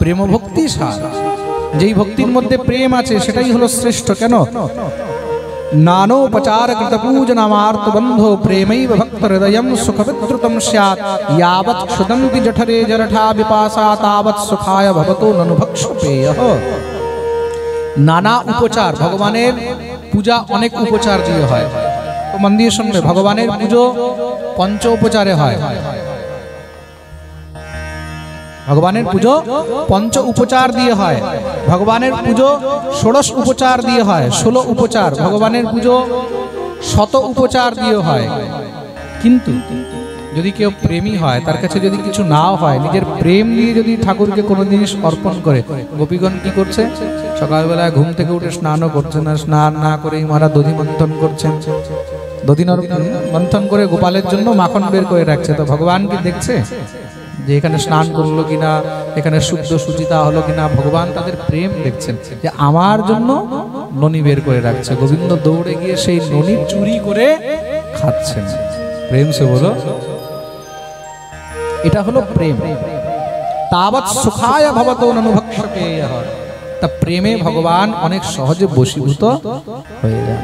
প্রেম ভক্তি সার। যেই ভক্তির মধ্যে প্রেম আছে সেটাই হলো শ্রেষ্ঠ। কেন? नानोपचार कृत पूजनामार्त बंधो प्रेमैव भक्त हृदयं सुखविद्रुतं स्यात् यावत् क्षुदन्ति जठरे जरठा विपासा तावत् सुखाय भवतो ननु भक्षपेयः। नाना उपचार, भगवाনের পূজা অনেক উপচার দিয়ে হয়। তো মন দিয়ে শুনবে, ভগবানের পুজো পঞ্চ উপচারে হয়। ভগবানের পুজো পঞ্চ উপচার দিয়ে হয়। ভগবানের পুজো ষোড়শ উপচার দিয়ে হয়, 16 উপচার। ভগবানের পুজো শত উপচার দিয়ে হয়। কিন্তু যদি কেউ প্রেমী হয়, তার কাছে যদি কিছু নাও হয়, নিজের প্রেম দিয়ে যদি ঠাকুরকে কোনো জিনিস অর্পণ করে, গোপীগণ কি করছে? সকালবেলায় ঘুম থেকে উঠে স্নানও করছে না, স্নান না করেই মারা দধি মন্থন করছেন। দধি মন্থন করে গোপালের জন্য মাখন বের করে রাখছে। তো ভগবান কি দেখছে যে এখানে স্নান করলো কিনা, এখানে শুদ্ধ সুচিতা হলো কিনা? ভগবান তাদের প্রেম দেখছেন, যে আমার জন্য ননি বের করে রাখছে। গোবিন্দ দৌড়ে গিয়ে সেই ননি চুরি করে খাচ্ছেন। প্রেম সে বলো, এটা হলো প্রেম। তাবৎ সুখায় ভবতো নनु ভক্ষপেয়ঃ। তা প্রেমে ভগবান অনেক সহজে বশীভূত হয়ে যায়।